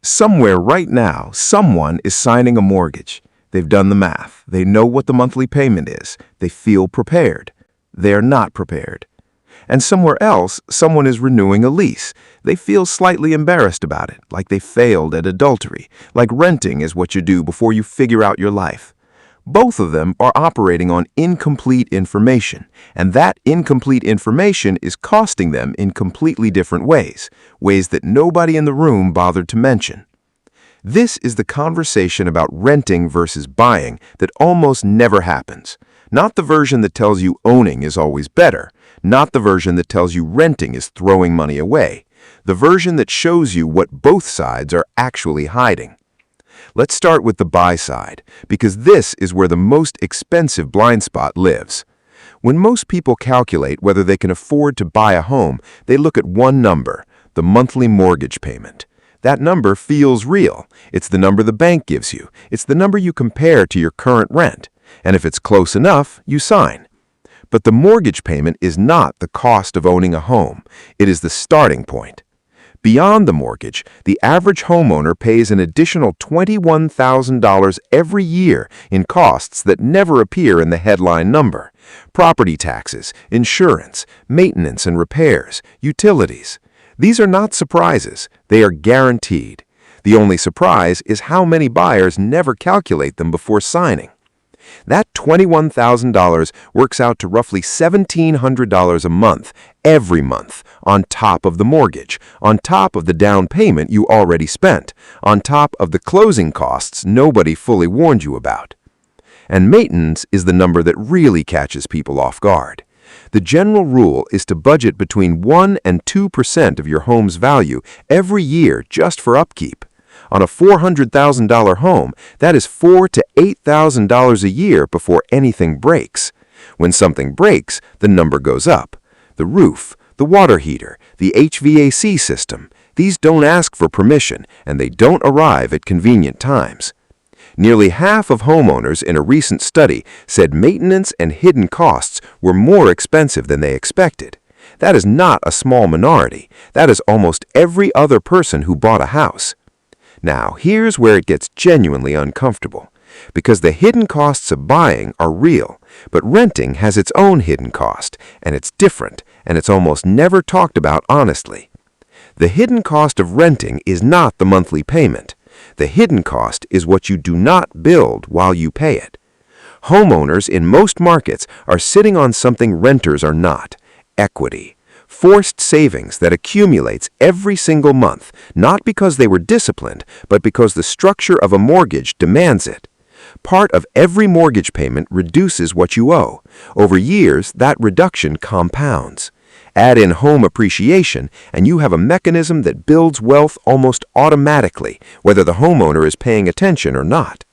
Somewhere right now, someone is signing a mortgage. They've done the math. They know what the monthly payment is. They feel prepared. They are not prepared. And somewhere else, someone is renewing a lease. They feel slightly embarrassed about it, like they failed at adultery, like renting is what you do before you figure out your life. Both of them are operating on incomplete information, and that incomplete information is costing them in completely different ways that nobody in the room bothered to mention. This is the conversation about renting versus buying that almost never happens. Not the version that tells you owning is always better, not the version that tells you renting is throwing money away, the version that shows you what both sides are actually hiding. Let's start with the buy side, because this is where the most expensive blind spot lives. When most people calculate whether they can afford to buy a home, they look at one number, the monthly mortgage payment. That number feels real. It's the number the bank gives you. It's the number you compare to your current rent. And if it's close enough, you sign. But the mortgage payment is not the cost of owning a home. It is the starting point. Beyond the mortgage, the average homeowner pays an additional $21,000 every year in costs that never appear in the headline number. Property taxes, insurance, maintenance and repairs, utilities. These are not surprises. They are guaranteed. The only surprise is how many buyers never calculate them before signing. That $21,000 works out to roughly $1,700 a month, every month, on top of the mortgage, on top of the down payment you already spent, on top of the closing costs nobody fully warned you about. And maintenance is the number that really catches people off guard. The general rule is to budget between 1% and 2% of your home's value every year just for upkeep. On a $400,000 home, that is $4,000 to $8,000 a year before anything breaks. When something breaks, the number goes up. The roof, the water heater, the HVAC system, these don't ask for permission and they don't arrive at convenient times. Nearly half of homeowners in a recent study said maintenance and hidden costs were more expensive than they expected. That is not a small minority. That is almost every other person who bought a house. Now, here's where it gets genuinely uncomfortable, because the hidden costs of buying are real, but renting has its own hidden cost, and it's different, and it's almost never talked about honestly. The hidden cost of renting is not the monthly payment. The hidden cost is what you do not build while you pay it. Homeowners in most markets are sitting on something renters are not: equity. Forced savings that accumulates every single month, not because they were disciplined, but because the structure of a mortgage demands it. Part of every mortgage payment reduces what you owe. Over years, that reduction compounds. Add in home appreciation, and you have a mechanism that builds wealth almost automatically, whether the homeowner is paying attention or not.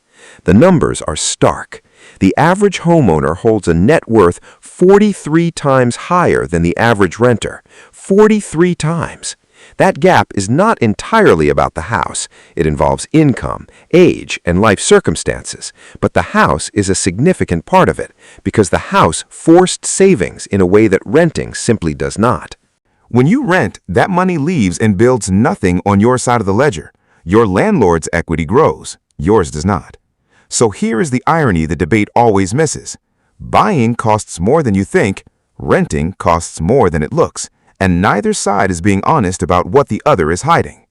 The numbers are stark. The average homeowner holds a net worth 43 times higher than the average renter. 43 times. That gap is not entirely about the house. It involves income, age, and life circumstances. But the house is a significant part of it, because the house forced savings in a way that renting simply does not. When you rent, that money leaves and builds nothing on your side of the ledger. Your landlord's equity grows. Yours does not. So here is the irony the debate always misses. Buying costs more than you think, renting costs more than it looks, and neither side is being honest about what the other is hiding.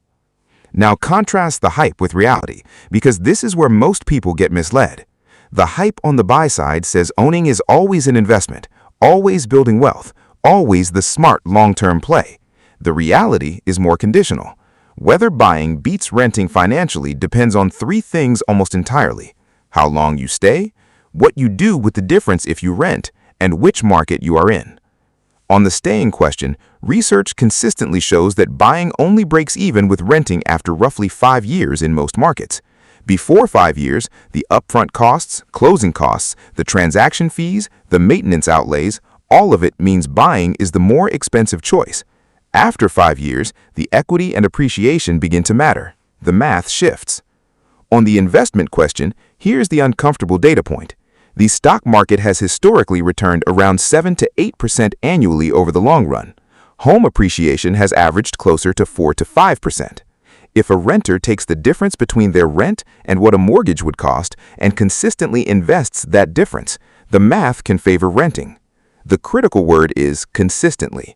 Now contrast the hype with reality, because this is where most people get misled. The hype on the buy side says owning is always an investment, always building wealth, always the smart long-term play. The reality is more conditional. Whether buying beats renting financially depends on three things almost entirely: how long you stay, what you do with the difference if you rent, and which market you are in. On the staying question, research consistently shows that buying only breaks even with renting after roughly 5 years in most markets. Before 5 years, the upfront costs, closing costs, the transaction fees, the maintenance outlays, all of it means buying is the more expensive choice. After 5 years, the equity and appreciation begin to matter. The math shifts. On the investment question, here's the uncomfortable data point. The stock market has historically returned around 7 to 8% annually over the long run. Home appreciation has averaged closer to 4 to 5%. If a renter takes the difference between their rent and what a mortgage would cost and consistently invests that difference, the math can favor renting. The critical word is consistently.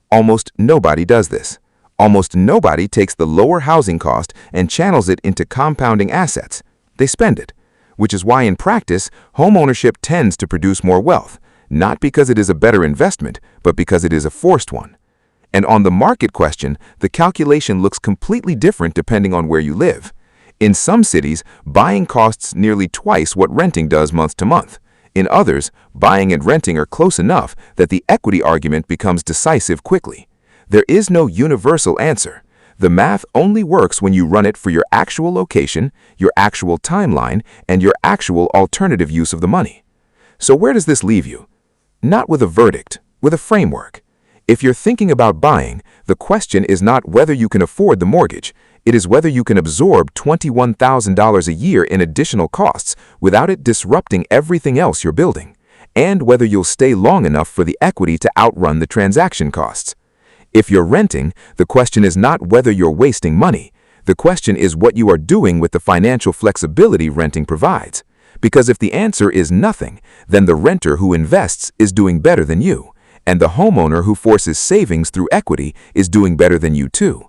Almost nobody does this. Almost nobody takes the lower housing cost and channels it into compounding assets. They spend it, which is why in practice, homeownership tends to produce more wealth, not because it is a better investment, but because it is a forced one. And on the market question, the calculation looks completely different depending on where you live. In some cities, buying costs nearly twice what renting does month to month. In others, buying and renting are close enough that the equity argument becomes decisive quickly. There is no universal answer. The math only works when you run it for your actual location, your actual timeline, and your actual alternative use of the money. So where does this leave you? Not with a verdict, with a framework. If you're thinking about buying, the question is not whether you can afford the mortgage. It is whether you can absorb $21,000 a year in additional costs without it disrupting everything else you're building, and whether you'll stay long enough for the equity to outrun the transaction costs. If you're renting, the question is not whether you're wasting money. The question is what you are doing with the financial flexibility renting provides. Because if the answer is nothing, then the renter who invests is doing better than you, and the homeowner who forces savings through equity is doing better than you too.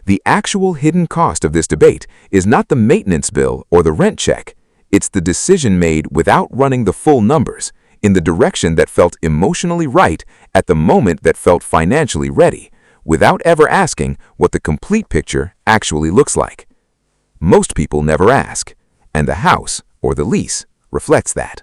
The actual hidden cost of this debate is not the maintenance bill or the rent check. It's the decision made without running the full numbers, in the direction that felt emotionally right at the moment that felt financially ready, without ever asking what the complete picture actually looks like. Most people never ask, and the house or the lease reflects that.